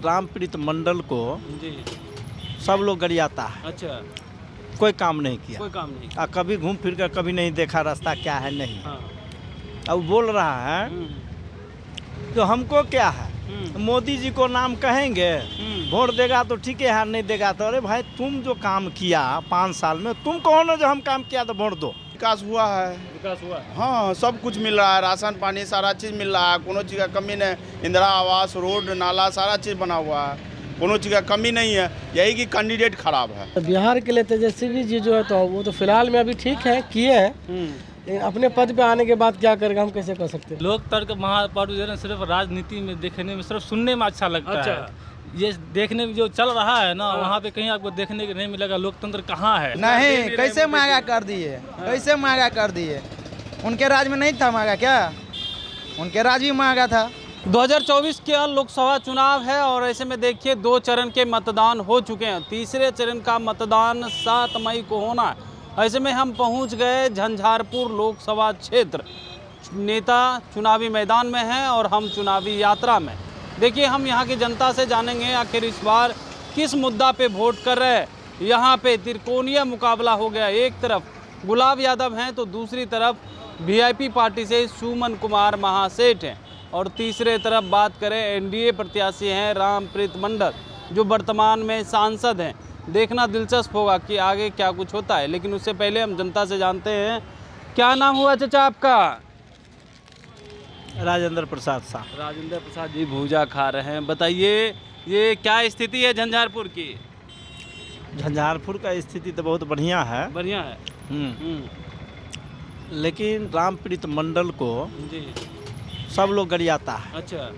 रामप्रीत मंडल को जी। सब लोग गरियाता है। अच्छा, कोई काम नहीं किया, कोई काम नहीं। कभी घूम फिर कर कभी नहीं देखा रास्ता क्या है नहीं। हाँ। अब बोल रहा है तो हमको क्या है, मोदी जी को नाम कहेंगे, वोट देगा तो ठीक है, नहीं देगा तो अरे भाई तुम जो काम किया 5 साल में, तुम कहो ना जो हम काम किया तो वोट दो। विकास हुआ है, विकास हुआ है। हाँ सब कुछ मिल रहा है, राशन पानी सारा चीज़ मिल रहा है, कोनो चीज़ का कमी नहीं। इंदिरा आवास, रोड, नाला सारा चीज़ बना हुआ है, कोनो चीज़ का कमी नहीं है। यही कि कैंडिडेट खराब है। बिहार के लिए तेजस्वी जी जो है तो वो तो फिलहाल में अभी ठीक है, किए हैं, अपने पद पे आने के बाद क्या करेगा हम कैसे कर सकते हैं। लोकतंत्र महापर्व जो है सिर्फ राजनीति में देखने में, सिर्फ सुनने में अच्छा लगता है। ये देखने में जो चल रहा है ना, वहाँ पे कहीं आपको देखने को नहीं मिलेगा लोकतंत्र कहाँ है। नहीं, कैसे महंगा कर दिए, कैसे महंगा कर दिए। उनके राज में नहीं था महंगा, क्या उनके राज भी महंगा था। 2024 के लोकसभा चुनाव है और ऐसे में देखिए 2 चरण के मतदान हो चुके हैं। तीसरे चरण का मतदान 7 मई को होना है। ऐसे में हम पहुंच गए झंझारपुर लोकसभा क्षेत्र। नेता चुनावी मैदान में हैं और हम चुनावी यात्रा में। देखिए हम यहां की जनता से जानेंगे आखिर इस बार किस मुद्दा पे वोट कर रहे हैं। यहां पे त्रिकोणीय मुकाबला हो गया, एक तरफ गुलाब यादव हैं तो दूसरी तरफ वीआईपी पार्टी से सुमन कुमार महासेठ हैं और तीसरे तरफ बात करें एनडीए प्रत्याशी हैं रामप्रीत मंडल जो वर्तमान में सांसद हैं। देखना दिलचस्प होगा कि आगे क्या कुछ होता है, लेकिन उससे पहले हम जनता से जानते हैं क्या नाम हुआ चाचा आपका। राजेंद्र प्रसाद साहब। राजेंद्र प्रसाद जी भूजा खा रहे हैं। बताइए ये क्या स्थिति है झंझारपुर की। झंझारपुर का स्थिति तो बहुत बढ़िया है, बढ़िया है। लेकिन रामप्रीत मंडल को जी। सब लोग गरियाता है। अच्छा,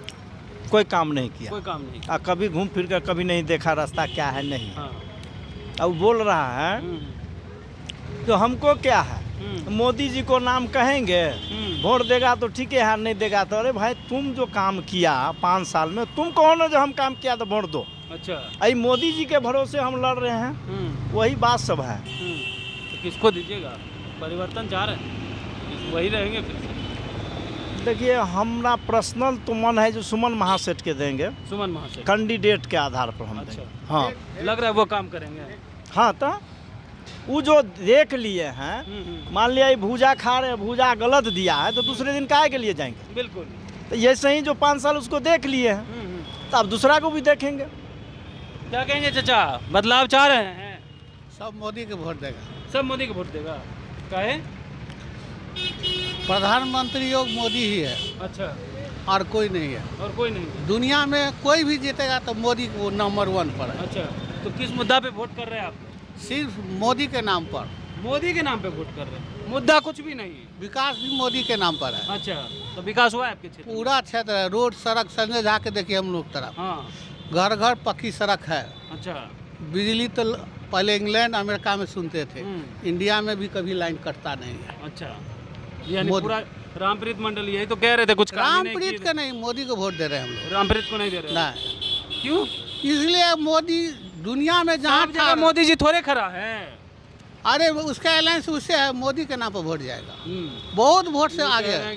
कोई काम नहीं किया, कोई काम नहीं। कभी घूम फिर कर कभी नहीं देखा रास्ता क्या है नहीं। हाँ। अब बोल रहा है तो हमको क्या है, मोदी जी को नाम कहेंगे, वोट देगा तो ठीक है, नहीं देगा तो अरे भाई तुम जो काम किया 5 साल में, तुम कहो ना जो हम काम किया तो वोट दो। अच्छा, अरे मोदी जी के भरोसे हम लड़ रहे हैं, वही बात सब है। तो किसको दीजिएगा? परिवर्तन चाह रहे हैं, वही रहेंगे फिर से? देखिए हमारा पर्सनल तो मन है जो सुमन महासेठ के देंगे, सुमन महासेठ कैंडिडेट के आधार पर हम अच्छा। देंगे। हाँ, लग रहा है वो काम करेंगे। हाँ तो वो जो देख लिए हैं, मान लिया ये भूजा खा रहे, भूजा गलत दिया है तो दूसरे दिन काहे के लिए जाएंगे। बिल्कुल। तो ये सही जो 5 साल उसको देख लिए हैं तो अब दूसरा को भी देखेंगे। क्या कहेंगे चाचा, बदलाव चाह रहे हैं? सब मोदी के वोट देगा, सब मोदी को वोट देगा। काहे? प्रधानमंत्री योग मोदी ही है अच्छा, और कोई नहीं है। और कोई नहीं? दुनिया में कोई भी जीतेगा तो मोदी को नंबर 1 पर है। अच्छा, तो किस मुद्दा पे वोट कर रहे हैं आप? सिर्फ मोदी के नाम पर, मोदी के नाम पे वोट कर रहे हैं। मुद्दा कुछ भी नहीं। विकास भी मोदी के नाम पर है। अच्छा, तो विकास हुआ है आपके क्षेत्र में? पूरा क्षेत्र है, रोड सड़क संजय झा के देखिए हम लोग तरफ, हाँ। घर घर पक्की सड़क है। अच्छा। बिजली तो पहले इंग्लैंड अमेरिका में सुनते थे, इंडिया में भी कभी लाइन कटता नहीं है। अच्छा, यानी पूरा रामप्रीत मंडल यही तो कह रहे थे कुछ काम ही नहीं रामप्रीत किए। का नहीं, मोदी को वोट दे रहे हैं हम लोग। रामप्रीत को नहीं दे रहे? नहीं, क्यों? इसलिए मोदी दुनिया में जहाँ जगह मोदी जी थोड़े खड़ा है। अरे उसका अलायंस उससे है, मोदी के नाम पर वोट जाएगा, बहुत वोट से आगे है।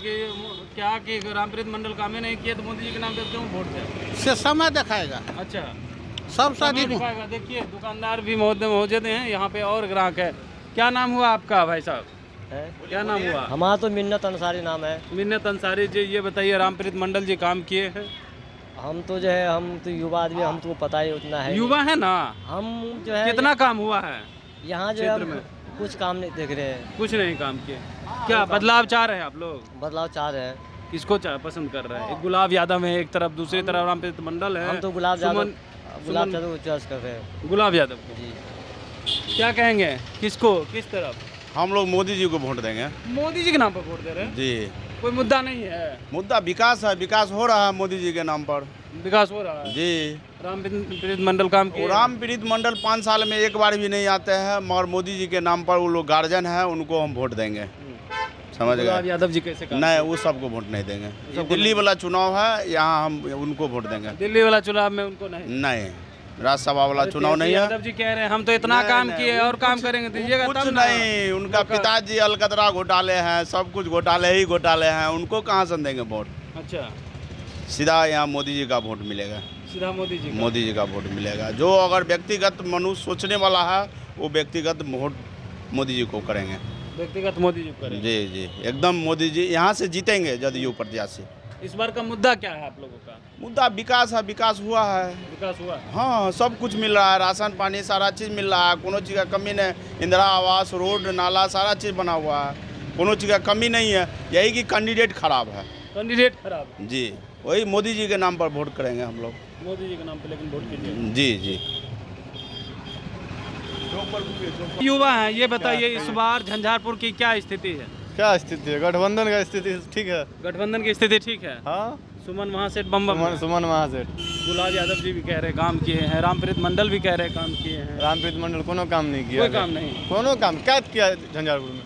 क्या कि रामप्रीत मंडल काम ही नहीं किए तो मोदी जी के नाम पे क्यों वोट जाए? से समय दिखाएगा। अच्छा, सब समय शादी दिखाएगा। देखिए दुकानदार भी मौजूद हैं यहाँ पे और ग्राहक है। क्या नाम हुआ आपका भाई साहब? क्या नाम हुआ? हमारा तो मिन्नत अंसारी नाम है। मिन्नत अंसारी जी, ये बताइए रामप्रीत मंडल जी काम किए हैं? हम तो जो है, हम तो युवा आदमी, हम तो पता ही उतना है। युवा है ना? हम जो है कितना काम हुआ है यहाँ जो क्षेत्र है में? कुछ काम नहीं देख रहे हैं। कुछ नहीं काम किए। क्या बदलाव चाह रहे हैं आप लोग? बदलाव चाह रहे हैं। किसको पसंद कर रहे हैं? एक गुलाब यादव है एक तरफ, दूसरी तरफ रामप्रीत मंडल है। हम तो गुलाब यादव को चॉइस कर रहे हैं। गुलाब यादव को जी। क्या कहेंगे, किसको, किस तरफ? हम लोग मोदी जी को वोट देंगे। मोदी जी के नाम पर वोट दे रहे हैं जी। कोई मुद्दा नहीं है? मुद्दा विकास है, विकास हो रहा है मोदी जी के नाम पर। विकास हो रहा है जी। रामप्रीत मंडल काम किए? रामप्रीत मंडल 5 साल में एक बार भी नहीं आते हैं, मगर मोदी जी के नाम पर वो लोग गार्जियन है, उनको हम वोट देंगे। समझ गुलाब गए? यादव जी कैसे काम नहीं, वो सबको वोट नहीं देंगे। ये दिल्ली वाला चुनाव है, यहाँ हम उनको वोट देंगे। दिल्ली वाला चुनाव में उनको नहीं? नहीं, राज्यसभा वाला चुनाव नहीं है। यादव जी कह रहे हैं हम तो इतना काम किए और काम करेंगे, दीजिएगा कुछ तब ना। नहीं, उनका पिताजी अलकतरा घोटाले हैं, सब कुछ घोटाले ही घोटाले हैं, उनको कहाँ से देंगे वोट। अच्छा, सीधा यहाँ मोदी जी का वोट मिलेगा। सीधा मोदी जी का। मोदी जी का वोट मिलेगा। जो अगर व्यक्तिगत मनुष्य सोचने वाला है वो व्यक्तिगत वोट मोदी जी को करेंगे। व्यक्तिगत मोदी जी करेंगे। जी जी एकदम मोदी जी यहाँ से जीतेंगे जदयू प्रत्याशी। इस बार का मुद्दा क्या है आप लोगों का? मुद्दा विकास है, विकास हुआ है। विकास हुआ? हाँ सब कुछ मिल रहा है, राशन पानी सारा चीज़ मिल रहा है, कोनो चीज़ का कमी नहीं। इंदिरा आवास, रोड, नाला सारा चीज़ बना हुआ है, कोनो चीज़ का कमी नहीं है। यही कि कैंडिडेट खराब है। कैंडिडेट खराब है। जी वही मोदी जी के नाम पर वोट करेंगे हम लोग। मोदी जी के नाम पे लेकिन वोट कीजिए। जी जी। युवा हैं, ये बताइए इस बार झंझारपुर की क्या स्थिति है? क्या स्थिति है? गठबंधन का स्थिति ठीक है। गठबंधन की स्थिति ठीक है। हाँ सुमन महासेठ बम सुमन महासेठ, गुलाब यादव जी भी कह रहे काम किए हैं, रामप्रीत मंडल भी कह रहे काम किए हैं। रामप्रीत मंडल कोनो काम नहीं किया। कोई काम नहीं। कोनो काम क्या किया झंझारपुर में?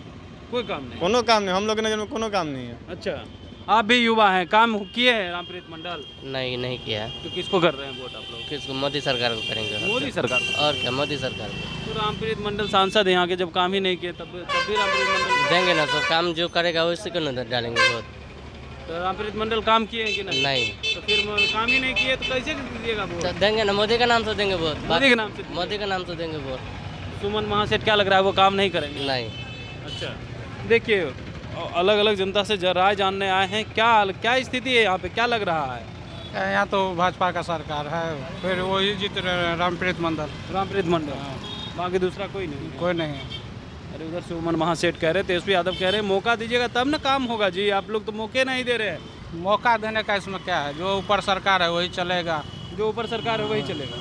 कोई काम नहीं। कोनो काम नहीं, हम लोग के नजर में कोनो काम नहीं है। अच्छा, आप भी युवा हैं, काम किए हैं रामप्रीत मंडल? नहीं किया है। तो किसको कर रहे हैं वोट आप लोग? किसको? मोदी सरकार को करेंगे। मोदी सरकार को। और क्या, मोदी सरकार को। तो रामप्रीत मंडल सांसद है यहाँ के, जब काम ही नहीं किए तब भी रामप्रीत मंडल देंगे ना, तो काम जो करेगा उसी को न डालेंगे वोट। तो रामप्रीत मंडल काम किए हैं कि नहीं। तो फिर काम ही नहीं किए तो कैसे दीजिएगा वोट? तो देंगे ना, मोदी के नाम से देंगे वोट। मोदी के नाम से? मोदी के नाम से देंगे वोट। सुमन महासेठ क्या लग रहा है वो काम नहीं करेंगे? नहीं। अच्छा, देखिए अलग अलग जनता से राय जानने आए हैं, क्या स्थिति है यहाँ पे, क्या लग रहा है? यहाँ तो भाजपा का सरकार है, फिर वही जीत रहे हैं, रामप्रीत मंडल। रामप्रीत मंडल, बाकी दूसरा कोई नहीं? कोई नहीं है। अरे उधर सुमन महासेठ कह रहे, तेजस्वी यादव कह रहे मौका दीजिएगा तब ना काम होगा जी, आप लोग तो मौके नहीं दे रहे हैं। मौका देने का इसमें क्या है? जो ऊपर सरकार है वही चलेगा। जो ऊपर सरकार है वही चलेगा,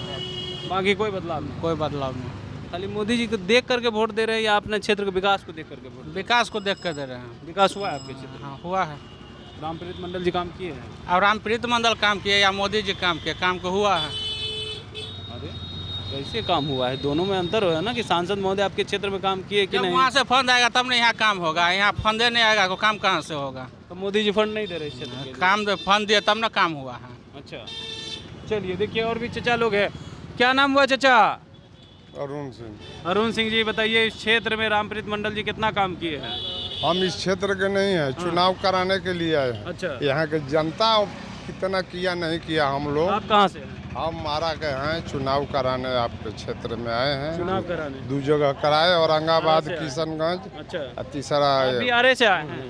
बाकी कोई बदलाव नहीं? कोई बदलाव नहीं। खाली मोदी जी को देख करके वोट दे रहे हैं या अपने क्षेत्र के विकास को देख करके वोट? विकास को देख कर दे रहे हैं। विकास हुआ है आपके क्षेत्र? हाँ हुआ है। रामप्रीत मंडल जी काम किए हैं? और रामप्रीत मंडल काम किए या मोदी जी काम किए, काम को हुआ है। अरे कैसे काम हुआ है? दोनों में अंतर है ना कि सांसद महोदय आपके क्षेत्र में काम किए कि जब नहीं? वहाँ से फंड आएगा तब ना यहाँ काम होगा, यहाँ फंडे नहीं आएगा तो काम कहाँ से होगा? तो मोदी जी फंड नहीं दे रहे इस क्षेत्र के लिए? काम फंड दिए तब ना काम हुआ है। अच्छा, चलिए देखिए और भी चचा लोग हैं। क्या नाम हुआ चचा? अरुण सिंह। अरुण सिंह जी, बताइए इस क्षेत्र में रामप्रीत मंडल जी कितना काम किए हैं? हम इस क्षेत्र के नहीं हैं, चुनाव कराने के लिए आए हैं। अच्छा, यहाँ के जनता कितना किया नहीं किया हम लोग। आप कहाँ से हैं? हम मारा के हैं, चुनाव कराने आपके क्षेत्र में आए हैं। चुनाव कराने? 2 जगह कराए, औरंगाबाद, आरा से आए। किशनगंज, अच्छा, और तीसरा आप भी आरे से आए हैं?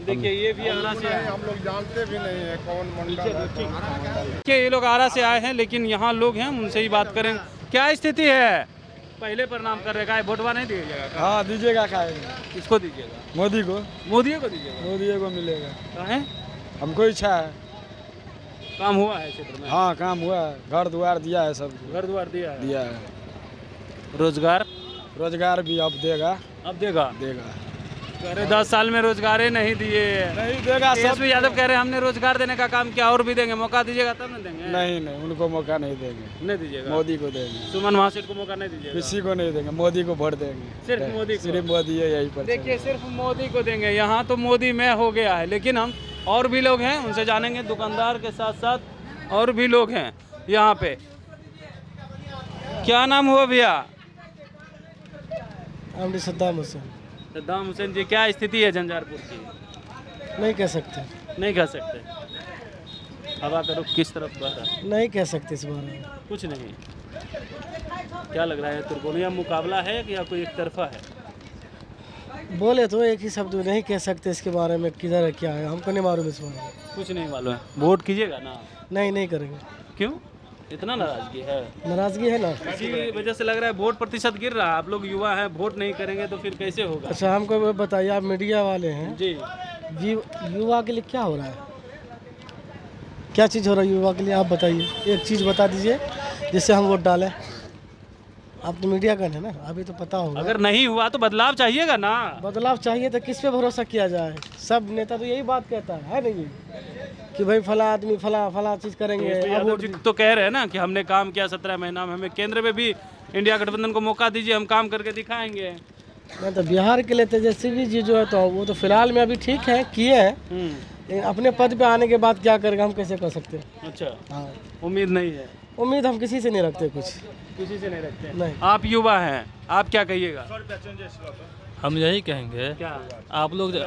देखिए ये भी आरा से आए हैं। हम लोग जानते भी नहीं है कौन मंडल है। देखिए ये लोग आरा से आए हैं, लेकिन यहाँ लोग हैं, उनसे ही बात करें। क्या स्थिति है? पहले प्रणाम कर रहे हैं, वोटवा नहीं दीजिएगा? हाँ दीजिएगा, खाएगा। किसको दीजिएगा? मोदी को। मोदी को दीजिएगा? मोदी को मिलेगा। कहाँ? हमको इच्छा है। काम हुआ है क्षेत्र में? हाँ काम हुआ है, घर द्वार दिया है, सब घर द्वार दिया है? दिया है। रोजगार? रोजगार भी अब देगा। अब देगा? देगा। कह रहे 10 साल में रोजगार ही नहीं दिए। नहीं देगा। तेजस्वी यादव कह रहे हमने रोजगार देने का काम किया, और भी देंगे, मौका दीजिएगा तब न देंगे? नहीं, उनको मौका नहीं देंगे। नहीं दीजिएगा? मोदी को देंगे। सुमन महासेठ को मौका नहीं दीजिएगा? किसी को नहीं देंगे, मोदी को वोट देंगे। सिर्फ मोदी को? सिर्फ मोदी है, यही पर। देखिए सिर्फ मोदी को देंगे। यहाँ तो मोदी में हो गया है, लेकिन हम और भी लोग हैं, उनसे जानेंगे। दुकानदार के साथ साथ और भी लोग हैं यहाँ पे। क्या नाम हुआ भैया? सद्दाम हुसैन। सद्दाम हुसैन जी, क्या स्थिति है झंझारपुर की? नहीं कह सकते। नहीं कह सकते। हवा का रुख किस तरफ बह रहा है? नहीं कह सकते इस बारे में कुछ नहीं। क्या लग रहा है, त्रिकोणीय मुकाबला है या कोई एक तरफा है? बोले तो एक ही शब्द नहीं कह सकते इसके बारे में, किधर है क्या है हमको नहीं मालूम इस बारे में। कुछ नहीं मालूम है। वोट कीजिएगा ना? नहीं करेंगे। क्यों इतना नाराजगी है? नाराजगी है ना, इसी वजह से लग रहा है वोट प्रतिशत गिर रहा है। आप लोग युवा हैं, वोट नहीं करेंगे तो फिर कैसे होगा? अच्छा हमको वो बताइए, आप मीडिया वाले हैं जी, युवा के लिए क्या हो रहा है? क्या चीज़ हो रहा है युवा के लिए, आप बताइए। एक चीज़ बता दीजिए जिससे हम वोट डालें। आप तो मीडिया का है ना, अभी तो पता होगा। अगर नहीं हुआ तो बदलाव चाहिएगा ना? बदलाव चाहिए तो किस पे भरोसा किया जाए? सब नेता तो यही बात कहता है नहीं कि भाई फला आदमी फला चीज़ करेंगे। यादव जी तो कह रहे हैं ना कि हमने काम किया 17 महीना में, हमें केंद्र में भी इंडिया गठबंधन को मौका दीजिए, हम काम करके दिखाएंगे। मैं तो बिहार के लिए तेजस्वी जी जो है तो वो तो फिलहाल में अभी ठीक है, किए हैं, लेकिन अपने पद पे आने के बाद क्या करेगा हम कैसे कर सकते हैं? अच्छा, हाँ उम्मीद नहीं है? उम्मीद हम किसी से नहीं रखते, कुछ किसी से नहीं रखते। नहीं। आप युवा हैं, आप क्या कहिएगा? हम यही कहेंगे, क्या?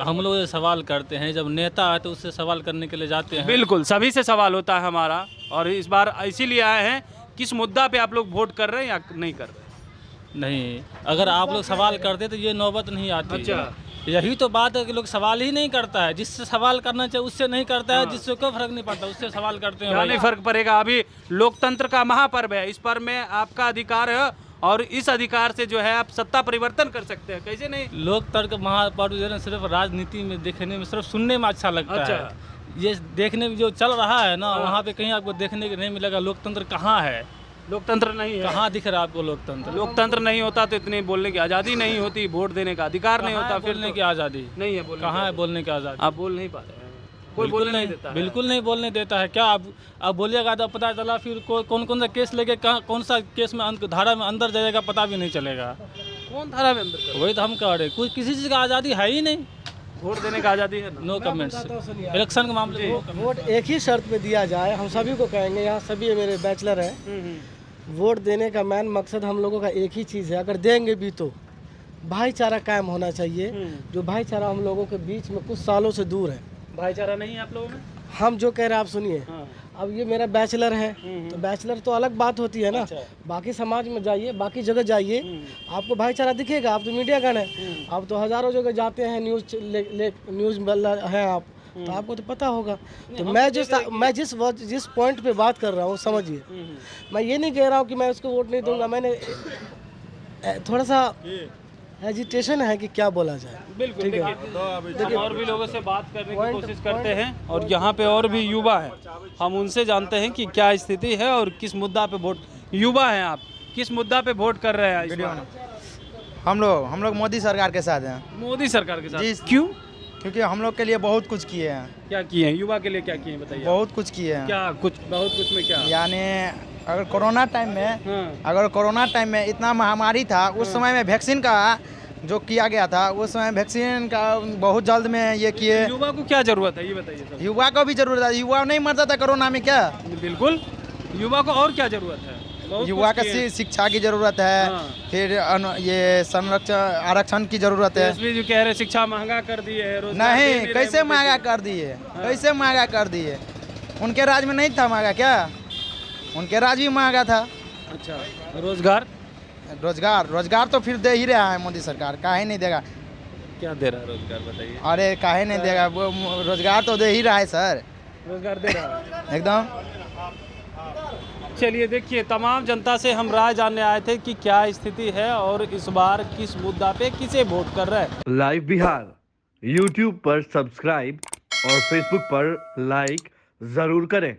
हम लोग सवाल करते हैं, जब नेता आए तो उससे सवाल करने के लिए जाते हैं। बिल्कुल, सभी से सवाल होता है हमारा, और इस बार इसीलिए आए हैं, किस मुद्दा पे आप लोग वोट कर रहे हैं या नहीं कर रहे हैं? नहीं, अगर आप लोग सवाल करते तो ये नौबत नहीं आती। अच्छा। यही तो बात है कि लोग सवाल ही नहीं करता है, जिससे सवाल करना चाहिए उससे नहीं करता है, जिससे कोई फर्क नहीं पड़ता उससे सवाल करते हैं। क्या नहीं फर्क पड़ेगा? अभी लोकतंत्र का महापर्व है, इस पर में आपका अधिकार है और इस अधिकार से जो है आप सत्ता परिवर्तन कर सकते हैं, कैसे नहीं? लोकतंत्र महापर्व जो है सिर्फ राजनीति में देखने में, सिर्फ सुनने में अच्छा लगता है। ये देखने में जो चल रहा है ना, वहाँ पे कहीं आपको देखने को नहीं मिलेगा। लोकतंत्र कहाँ है? लोकतंत्र नहीं है। कहाँ दिख रहा है आपको लोकतंत्र? लोकतंत्र नहीं होता तो इतनी बोलने की आज़ादी नहीं होती, वोट देने का अधिकार नहीं होता, फिर बोलने की आज़ादी नहीं है। कहाँ है बोलने की आज़ादी? आप बोल नहीं पाते हैं, कोई बोलने नहीं देता है। बिल्कुल नहीं बोलने देता है। क्या आप बोलिएगा तो पता चला फिर कौन कौन सा केस लेके कौन सा केस में धारा में अंदर जाएगा पता भी नहीं चलेगा। कौन धारा में अंदर? वही तो हम कह रहे, कोई किसी चीज़ का आज़ादी है ही नहीं। वोट देने का आज़ादी है? No comments. इलेक्शन के मामले में वोट एक ही शर्त पे दिया जाए, हम सभी को कहेंगे, यहाँ सभी मेरे बैचलर हैं। वोट देने का मेन मकसद हम लोगों का एक ही चीज़ है, अगर देंगे भी तो भाईचारा कायम होना चाहिए, जो भाईचारा हम लोगों के बीच में कुछ सालों से दूर है। भाईचारा नहीं है आप लोगों में? हम जो कह रहे हैं आप सुनिए। अब ये मेरा बैचलर है, तो बैचलर तो अलग बात होती है ना। बाकी समाज में जाइए, बाकी जगह जाइए, आपको भाईचारा दिखेगा। आप तो मीडिया गण है, आप तो हजारों जगह जाते हैं, न्यूज़ है आप, तो आपको तो पता होगा। तो मैं जिस पॉइंट पे बात कर रहा हूँ समझिए, मैं ये नहीं कह रहा हूँ कि मैं उसको वोट नहीं दूंगा। मैंने थोड़ा सा हेजिटेशन है कि क्या बोला जाए। बिल्कुल, देखिए और भी लोगों से बात करने की कोशिश करते हैं और यहाँ पे और भी युवा हैं, हम उनसे जानते हैं कि क्या स्थिति है और किस मुद्दा पे वोट। युवा हैं आप, किस मुद्दा पे वोट कर रहे हैं इस बार? हम लोग मोदी सरकार के साथ हैं। मोदी सरकार के साथ? जी। क्यों? क्योंकि हम लोग के लिए बहुत कुछ किए हैं। क्या किए हैं? युवा के लिए क्या किए हैं बताइए। बहुत कुछ किए हैं। क्या कुछ? बहुत कुछ में क्या? यानी अगर कोरोना टाइम में इतना महामारी था, उस समय में वैक्सीन का जो किया गया था, उस समय वैक्सीन का बहुत जल्द में ये किए। युवा को क्या जरूरत है ये बताइए। युवा को भी जरूरत है, युवा नहीं मरता था कोरोना में क्या? बिल्कुल, युवा को और क्या जरूरत है? युवा का शिक्षा की जरूरत है, फिर ये संरक्षण आरक्षण की जरूरत है। जो कह रहे शिक्षा महंगा कर दिए है, नहीं, कैसे महंगा कर दिए? कैसे महंगा कर दिए? उनके राज में नहीं था महंगा क्या? उनके राज भी महंगा था। अच्छा, रोजगार तो फिर दे ही रहा है मोदी सरकार, काहे नहीं देगा? क्या दे रहा है रोजगार बताइए? अरे काहे नहीं देगा, वो रोजगार तो दे ही रहा है सर, रोजगार दे रहा है एकदम। चलिए देखिए, तमाम जनता से हम राय जानने आए थे कि क्या स्थिति है और इस बार किस मुद्दा पे किसे वोट कर रहे हैं। लाइव बिहार यूट्यूब पर सब्सक्राइब और फेसबुक पर लाइक जरूर करें।